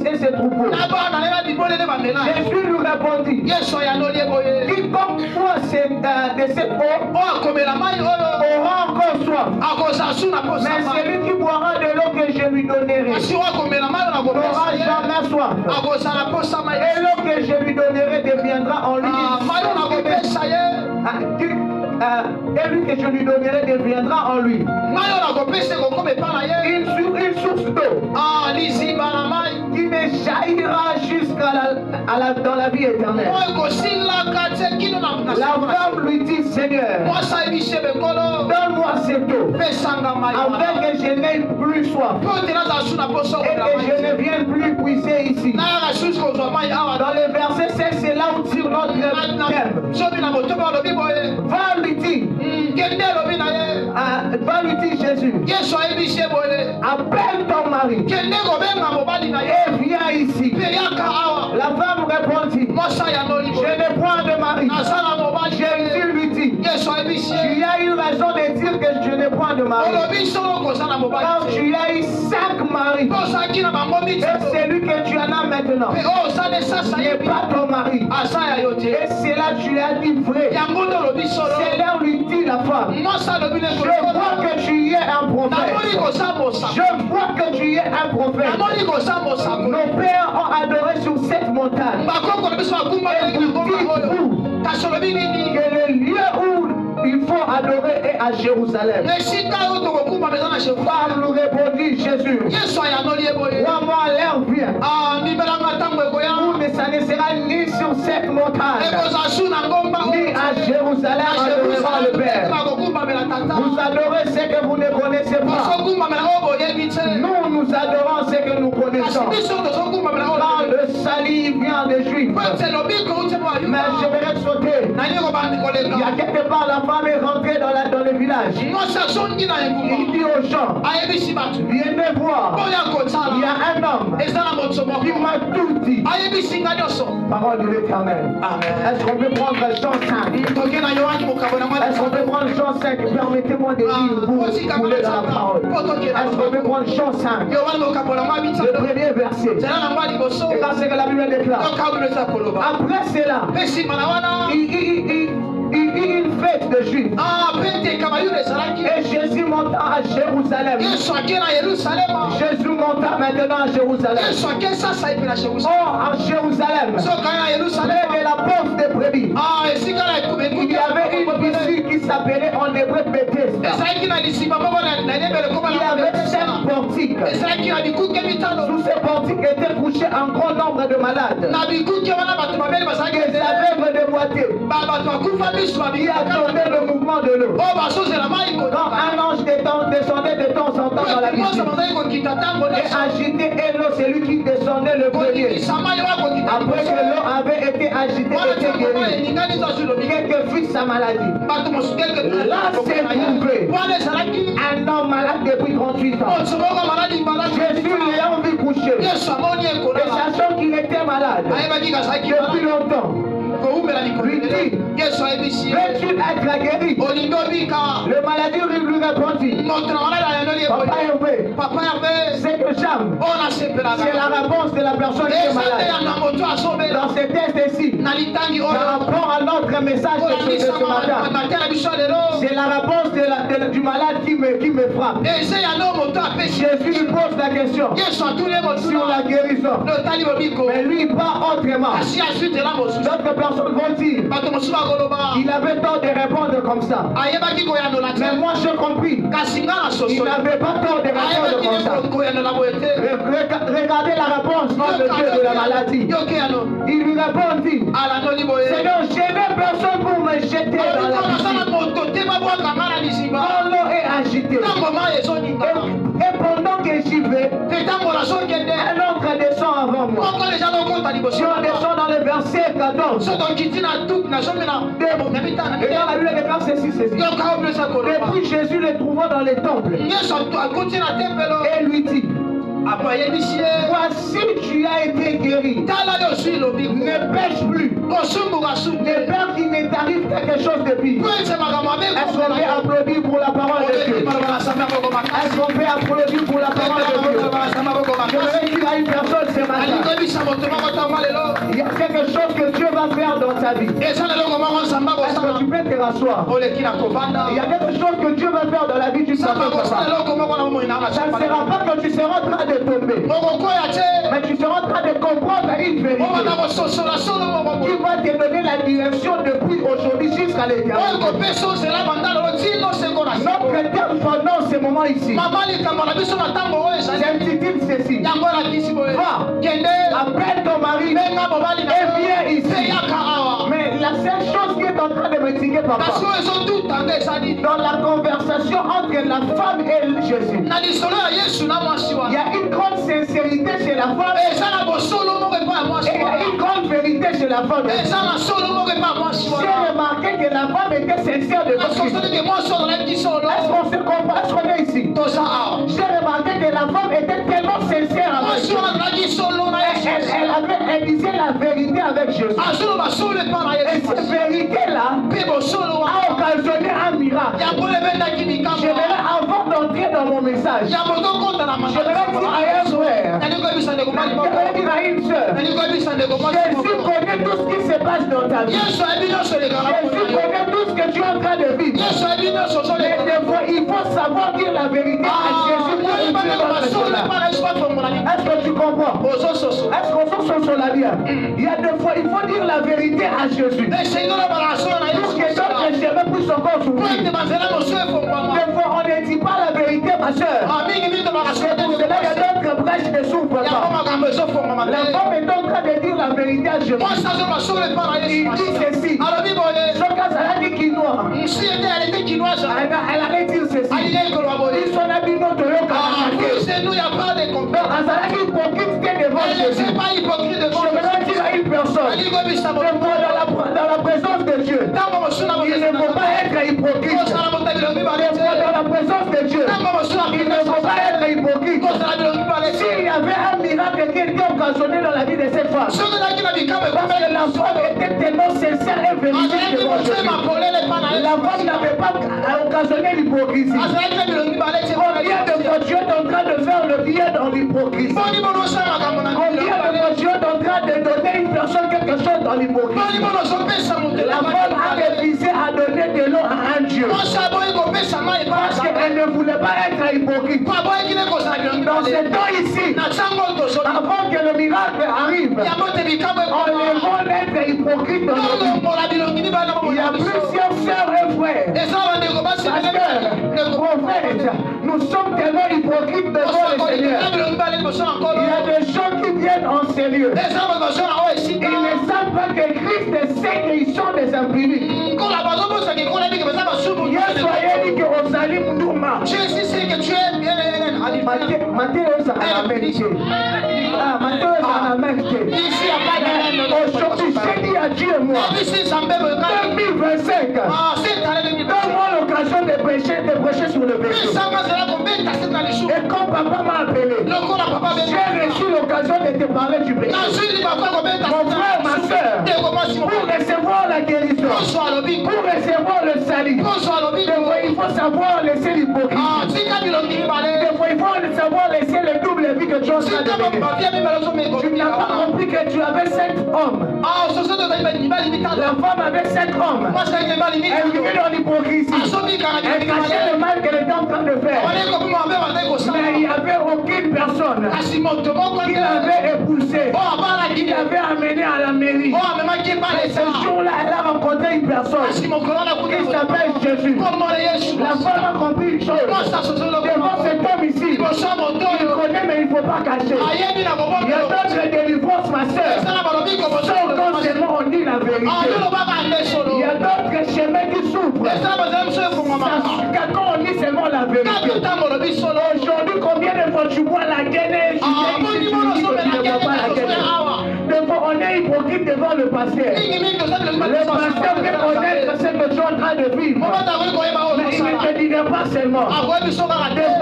nourrissait ses troupeaux. Jésus lui répondit, quiconque boit de cette eau aura encore soif. Mais celui qui boira de l'eau que je lui donnerai n'aura jamais soif. Et l'eau que je lui donnerai deviendra en lui. Et lui que je lui donnerai deviendra en lui une source d'eau qui me jaillira jusqu'à dans la vie éternelle. La femme lui dit, Seigneur, donne-moi cette eau afin que je n'aie plus soif et que je ne vienne plus puiser ici. Dans le verset 16, c'est là où tire notre thème. Va lui dire, Jésus, appelle ton mari et viens ici. La femme répondit, je ne prends de mari. Jésus lui dit, tu as eu raison de dire que je ne prends de mari, car tu as eu 5 maris et celui que tu en as maintenant n'est pas ton mari. Et c'est là que tu as dit vrai. C'est là où lui dit la femme, je vois que tu es un prophète. Je vois que tu es un prophète. Nos pères ont adoré sur cette montagne. Et vous dites-vous que le lieu où il faut adorer est à Jérusalem. Femme nous répondit, Jésus, moi l'air vient. Ça ne sera ni sur cette montagne, ni à Jérusalem adorera le Père. Vous adorez ce que vous ne connaissez pas. Nous adorons ce que nous connaissons. Quand le salut vient des Juifs. Mais j'aimerais sauter. Il y a quelque part, la femme est rentrée dans le village. Il dit aux gens, venez voir. Il y a un homme qui m'a tout dit. Parole de l'Éternel. Est-ce qu'on peut prendre Jean 5? Est-ce qu'on peut prendre Jean 5? Permettez-moi de lire vous voulez dans la parole. Est-ce qu'on peut prendre Jean 5? Le premier verset. Et quand c'est que la Bible déclare. Après cela, une fête de Juifs. Et Jésus monta à Jérusalem. Jésus monta maintenant à Jérusalem. Or, à Jérusalem, près de la porte des brebis, il y avait une piscine qui s'appelait en hébreu Bethesda. Il y avait 5 portiques. Sous ces portiques étaient couchés un grand nombre de malades. Des aveugles déboîtés qui attendaient le mouvement de l'eau. Quand un ange descendait de temps en temps dans la piscine et agitait l'eau, c'est lui qui descendait le premier. Après que l'eau avait été agitée et était guérie, quelques fuient sa maladie. Là, c'est prouvé. Un homme malade depuis 38 ans. Jésus l'ayant vu coucher et sachant qu'il était malade depuis longtemps, lui dit, veux-tu être guéri? Le maladie lui répondit, Papa Hervé, c'est que j'aime. C'est la réponse de la personne qui est malade. Dans ce texte-ci, par rapport à notre message de ce matin, c'est la réponse du malade qui me frappe. Jésus lui pose la question sur la guérison. Mais lui, pas autrement. D'autres personnes vont dire, il avait tort de répondre comme ça. Mais moi, j'ai compris. Il n'avait pas tort de répondre comme ça. Regardez la réponse de Dieu de la maladie. Il lui répondit, Seigneur, je n'ai personne pour me jeter dans la piscine. Quand l'eau est agitée, et pendant que j'y vais, un autre descend avant moi. Si on descend dans le verset 14, et dans la Bible, le verset 6, depuis Jésus le trouva dans les temples et lui dit, voici tu as été guéri. Ne pêche plus. Ne peur qu'il ne t'arrive quelque chose de pire. Est-ce qu'on peut applaudir pour la parole de Dieu? Est-ce qu'on peut applaudir pour la parole de Dieu? Je voudrais dire à une personne ce matin, Il y a quelque chose que Dieu va faire dans ta vie. Est-ce que tu peux te rasseoir? Il y a quelque chose que Dieu va faire dans la vie du papa. Ça ne sera pas que tu seras en train de tomber, mais tu seras en train de comprendre une vérité qui va te donner la direction depuis aujourd'hui jusqu'à l'éternité. Notre terme pendant ce moment ici, j'intitule ceci: va, appelle ton mari et viens ici. Mais la seule chose qui est en train de m'intriguer, papa, dans la conversation entre la femme et Jésus, il y a une grande sincérité chez la femme et il y a une grande vérité chez la femme. J'ai remarqué que la femme était sincère de Christ. Est-ce qu'on se comprend? Est-ce qu'on est ici? J'ai remarqué que la femme était tellement sincère avec Jésus. Elle disait la vérité avec Jésus. Et cette vérité-là a occasionné un miracle. J'aimerais, avant d'entrer dans mon message, j'aimerais dire à un frère, j'aimerais dire à une soeur, Jésus connaît tout ce qui se passe dans ta vie. Jésus connaît tout ce que tu es en train de vivre. Mais il faut savoir dire la vérité à Jésus. Est-ce que tu comprends? Est-ce qu'on s'en sur la vie? Il y a deux fois, il faut dire la vérité à Jésus pour que d'autres jamais puissent encore souffrir. Des fois, on ne dit pas la vérité, ma soeur. C'est pour cela qu'il y a d'autres brèches ne s'ouvrent pas. La femme est en train de dire la vérité à Jésus. Il dit ceci. Elle allait dire ceci. Il s'en a dit notre local. Azalaki hypocrite devant Jésus. Je vais dire à une personne, dans la présence de Dieu, il ne faut pas être hypocrite. Dans la présence de Dieu, il ne faut pas être hypocrite. S'il y avait un miracle qui était occasionné dans la vie de cette femme, parce que la femme était tellement sincère et véridique devant Jésus, la femme n'avait pas occasionné l'hypocrisie. Combien de fois Dieu est en train de faire le bien dans l'hypocrisie? Combien de fois Dieu est en train de donner à une personne quelque chose dans l'hypocrisie? La femme a refusé à donner de l'eau à un Dieu parce qu'elle ne voulait pas être hypocrite. Dans ce temps ici, avant que le miracle arrive, on est bon d'être hypocrite dans nos vies. Il y a plusieurs sœurs et frères. Prophète, nous sommes tellement hypocrites devant le Seigneur. Il y a des gens qui viennent en sérieux. Ils ne savent pas que Christ sait qu'ils sont des imprimés. Soyez dit que Osali Moudouma. Jésus sait que tu es Matthieu ici à pas aujourd'hui, j'ai dit à Dieu, moi, 2025, donne-moi l'occasion de prêcher sur le péché. Et quand papa m'a appelé, j'ai reçu l'occasion de te parler du péché. Mon frère, ma soeur, pour recevoir la guérison, pour recevoir le salut, il faut savoir laisser l'hypocrisie. Des fois, il faut savoir laisser le double vie que tu as en train de vivre. Tu n'as pas compris que tu avais 5 hommes. La femme avait 5 hommes. Elle vivait dans l'hypocrisie. Elle cachait le mal qu'elle était en train de faire. Mais il n'y avait aucune personne qui l'avait épousée, qui l'avait amenée à la mairie. Et ce jour-là, elle a rencontré une personne qui s'appelle Jésus. La femme a compris une chose. Devant cet homme ici, il connaît, mais il ne faut pas cacher. Il y a d'autres délivrances, ma soeur. Sauf quand seulement on dit la vérité. Il y a d'autres chemins qui souffrent. Quand on dit seulement la vérité. Aujourd'hui, combien de fois tu vois la guenille? Des fois, on est hypocrite devant le pasteur. Le pasteur peut connaître ce que tu es en train de vivre. Mais il ne te dira pas seulement. Des fois,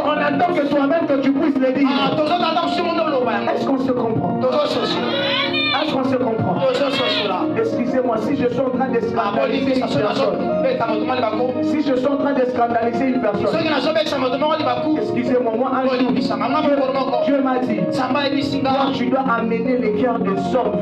on attend que toi-même que tu puisses le dire. Est-ce qu'on se comprend? Est-ce qu'on se comprend? Excusez-moi, si je suis en train de scandaliser une personne, si je suis en train de scandaliser une personne, excusez-moi, moi un jour, Dieu m'a dit, toi, tu dois amener les cœurs des hommes